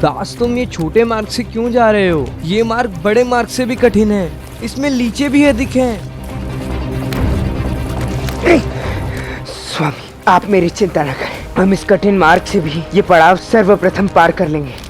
दास तुम ये छोटे मार्ग से क्यों जा रहे हो? ये मार्ग बड़े मार्ग से भी कठिन है, इसमें लीचे भी अधिक हैं। स्वामी, आप मेरी चिंता न करें, हम इस कठिन मार्ग से भी ये पड़ाव सर्वप्रथम पार कर लेंगे।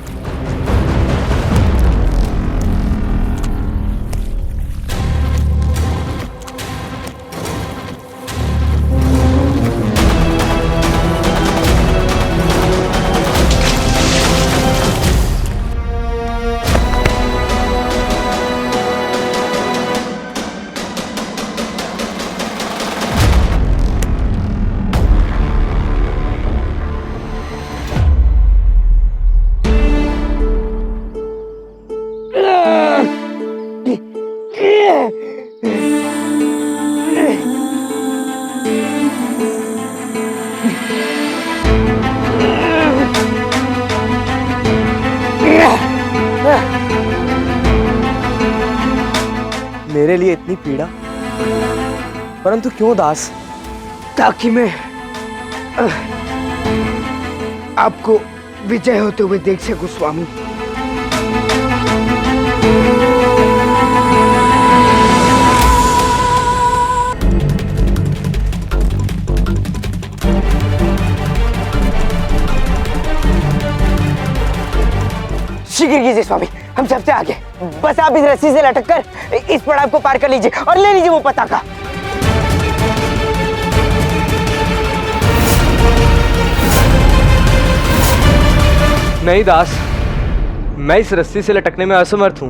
मेरे लिए इतनी पीड़ा, परंतु क्यों दास? ताकि मैं आपको विजय होते हुए देख सकूं स्वामी। शीघ्र कीजिए स्वामी, हम सबसे आगे। बस आप इस रस्सी से लटक कर इस पड़ाव को पार कर लीजिए और ले लीजिए वो पताका। नहीं दास, मैं इस रस्सी से लटकने में असमर्थ हूं,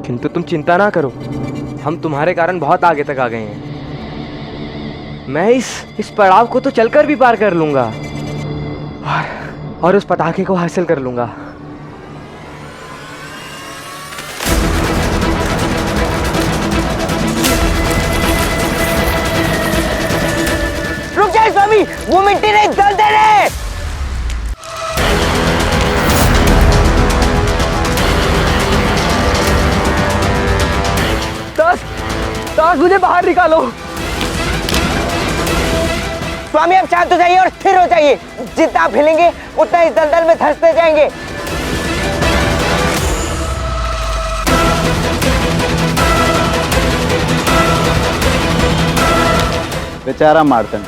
किंतु तुम चिंता ना करो, हम तुम्हारे कारण बहुत आगे तक आ गए हैं। मैं इस पड़ाव को तो चलकर भी पार कर लूंगा और उस पताके को हासिल कर लूंगा। रुक जाए स्वामी, वो मिट्टी नहीं, दलदल है। दास मुझे बाहर निकालो। स्वामी आप शांत हो जाइए और स्थिर हो जाइए। जितना आप हिलेंगे उतना इस दलदल में धंसते जाएंगे। बेचारा मार्तंड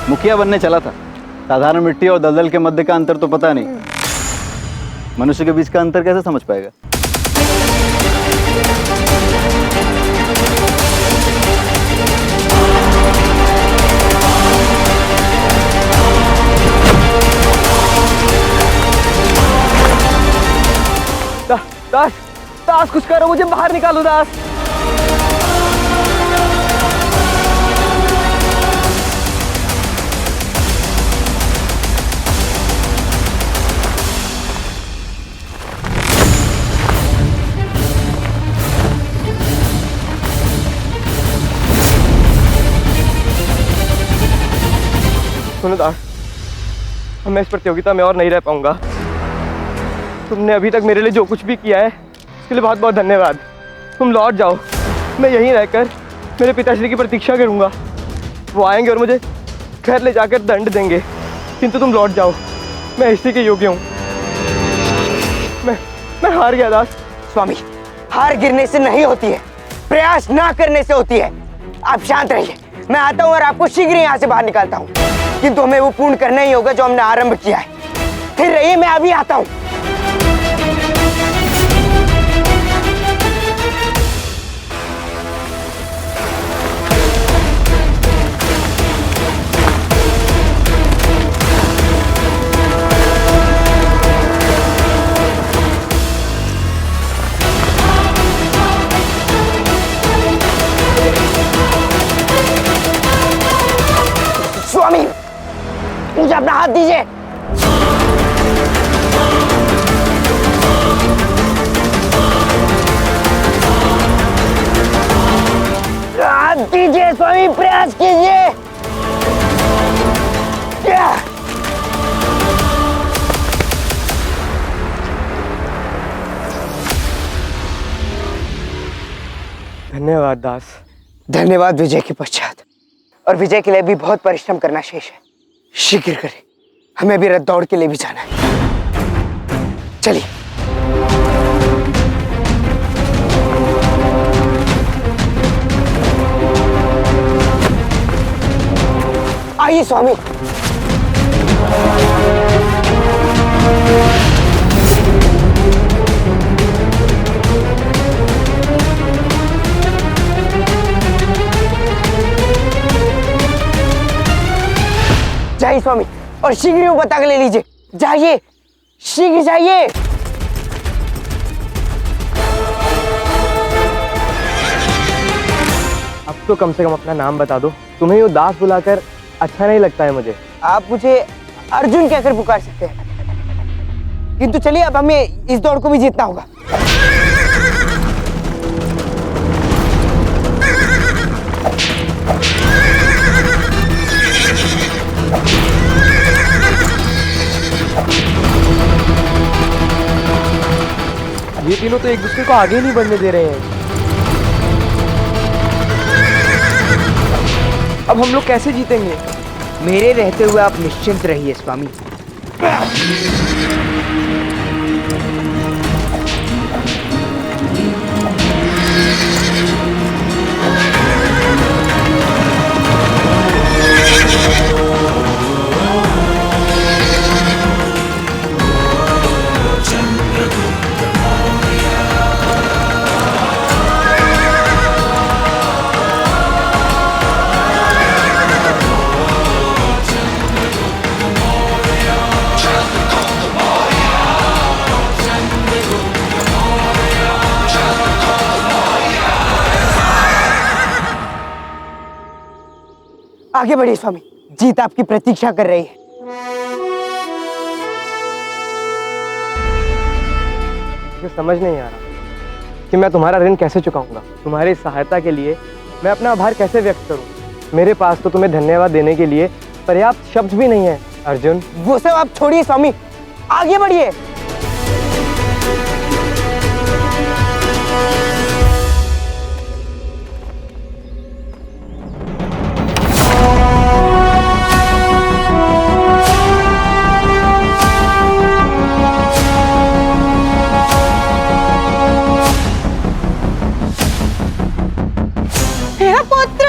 मुखिया बनने चला था। साधारण मिट्टी और दलदल के मध्य का अंतर तो पता नहीं, मनुष्य के बीच का अंतर कैसे समझ पाएगा? दास, दास कुछ करो, मुझे बाहर निकालो दास। सुनो दास, मैं इस प्रतियोगिता में और नहीं रह पाऊंगा। तुमने अभी तक मेरे लिए जो कुछ भी किया है उसके लिए बहुत बहुत धन्यवाद। तुम लौट जाओ, मैं यहीं रहकर मेरे पिताश्री की प्रतीक्षा करूंगा। वो आएंगे और मुझे घर ले जाकर दंड देंगे, किंतु तुम लौट जाओ, मैं इसी के योग्य हूँ। मैं हार गया दास। स्वामी, हार गिरने से नहीं होती है, प्रयास ना करने से होती है। आप शांत रहिए, मैं आता हूँ और आपको शीघ्र यहाँ से बाहर निकालता हूँ, किंतु हमें वो पूर्ण करना ही होगा जो हमने आरंभ किया है। फिर रहिए, मैं अभी आता हूँ। स्वामी, मुझे अपना हाथ दीजिए। हाथ दीजिए स्वामी, प्रयास कीजिए। धन्यवाद दास। धन्यवाद विजय के पश्चात, और विजय के लिए भी बहुत परिश्रम करना शेष है। शीघ्र करें, हमें भी रथ दौड़ के लिए भी जाना है। चलिए। आइए स्वामी। जाइए स्वामी और शीघ्र ही वो बता के ले लीजिए। जाइए, शीघ्र जाइए। अब तो कम से कम अपना नाम बता दो। तुम्हें यूँ दास बुलाकर अच्छा नहीं लगता है मुझे। आप मुझे अर्जुन कहकर पुकार सकते हैं, किंतु चलिए अब हमें इस दौड़ को भी जीतना होगा। ये तीनों तो एक दूसरे को आगे नहीं बढ़ने दे रहे हैं। अब हम लोग कैसे जीतेंगे? मेरे रहते हुए आप निश्चिंत रहिए स्वामी। आगे बढ़िए स्वामी, जीत आपकी प्रतीक्षा कर रही है। मुझे समझ नहीं आ रहा कि मैं तुम्हारा ऋण कैसे चुकाऊंगा। तुम्हारी सहायता के लिए मैं अपना आभार कैसे व्यक्त करूं। मेरे पास तो तुम्हें धन्यवाद देने के लिए पर्याप्त शब्द भी नहीं है अर्जुन। वो सब आप छोड़िए स्वामी, आगे बढ़िए। मेरा पुत्र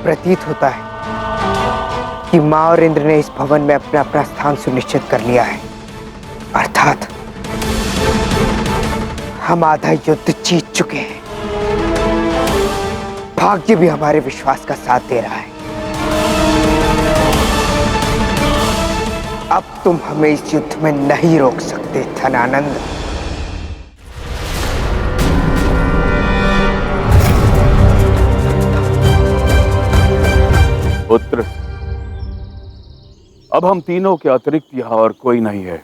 प्रतीत होता है कि मां और इंद्र ने इस भवन में अपना अपना स्थान सुनिश्चित कर लिया है, अर्थात हम आधा युद्ध जीत चुके हैं। भाग्य भी हमारे विश्वास का साथ दे रहा है। अब तुम हमें इस युद्ध में नहीं रोक सकते धनानंद। पुत्र, अब हम तीनों के अतिरिक्त यहाँ और कोई नहीं है।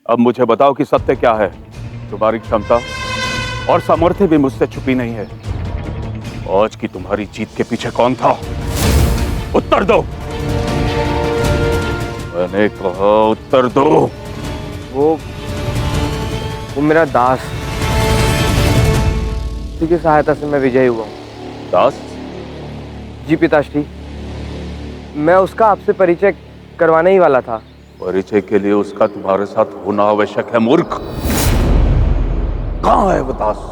अब मुझे बताओ कि सत्य क्या है। तुम्हारी क्षमता और सामर्थ्य भी मुझसे छुपी नहीं है। आज की तुम्हारी जीत के पीछे कौन था? उत्तर दो। मैंने कहा उत्तर दो। वो मेरा दास, उसी की सहायता से मैं विजयी हुआ हूँ। दास? जी पिताश्री, मैं उसका आपसे परिचय करवाने ही वाला था। परिचय के लिए उसका तुम्हारे साथ होना आवश्यक है मूर्ख। कहाँ है वो दास?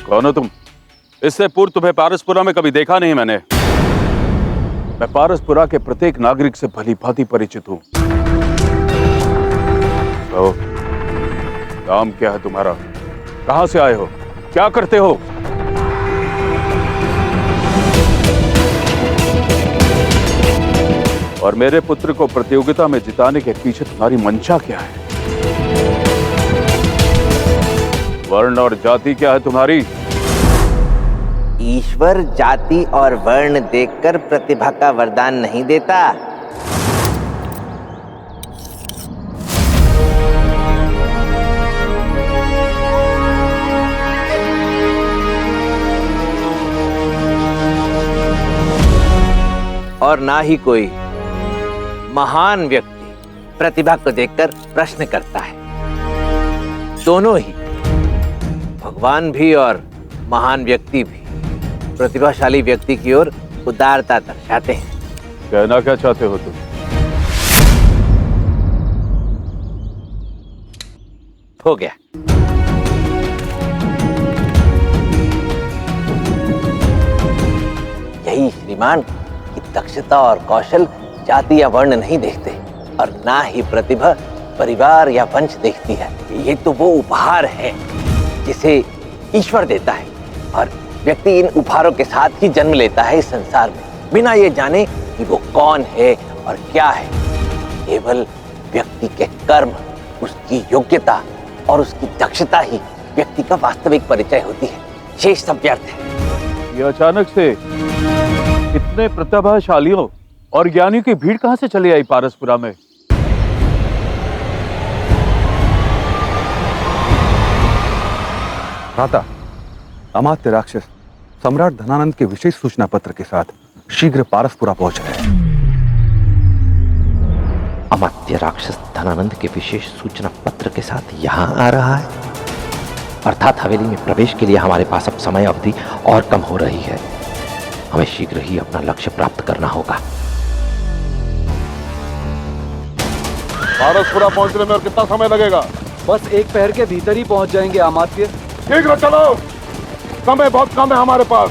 कौन हो तुम? इससे पूर्व तुम्हें पारसपुरा में कभी देखा नहीं मैंने। मैं पारसपुरा के प्रत्येक नागरिक से भली भांति परिचित हूं। तो नाम क्या है तुम्हारा? कहां से आए हो? क्या करते हो? और मेरे पुत्र को प्रतियोगिता में जिताने के पीछे तुम्हारी मंशा क्या है? वर्ण और जाति क्या है तुम्हारी? ईश्वर जाति और वर्ण देखकर प्रतिभा का वरदान नहीं देता। और ना ही कोई महान व्यक्ति प्रतिभा को देखकर प्रश्न करता है। दोनों ही, भगवान भी और महान व्यक्ति भी, प्रतिभाशाली व्यक्ति की ओर उदारता दर्शाते हैं। कहना क्या चाहते हो तुम? हो गया। यही श्रीमान की दक्षता और कौशल जाति या वर्ण नहीं देखते, और ना ही प्रतिभा परिवार या वंश देखती है। ये तो वो उपहार है जिसे ईश्वर देता है, और व्यक्ति इन उपहारों के साथ ही जन्म लेता है इस संसार में, बिना ये जाने कि वो कौन है और क्या है। केवल व्यक्ति के कर्म, उसकी योग्यता और उसकी दक्षता ही व्यक्ति का वास्तविक परिचय होती है। शेष सब व्यर्थ है। ये अचानक से इतने प्रतिभाशालियों और ज्ञानियों की भीड़ कहां से चली आई पारसपुरा में? भ्राता, अमात्य राक्षस सम्राट धनानंद के विशेष सूचना पत्र के साथ शीघ्र पारसपुरा पहुंच रहे हैं। अमात्य राक्षस धनानंद के विशेष सूचना पत्र के साथ यहाँ आ रहा है, अर्थात हवेली में प्रवेश के लिए हमारे पास अब समय अवधि और कम हो रही है। हमें शीघ्र ही अपना लक्ष्य प्राप्त करना होगा। पारसपुरा पहुंचने में और कितना समय लगेगा? बस 1 पहर के भीतर ही पहुंच जाएंगे अमात्य। शीघ्र चलो, समय बहुत कम है हमारे पास।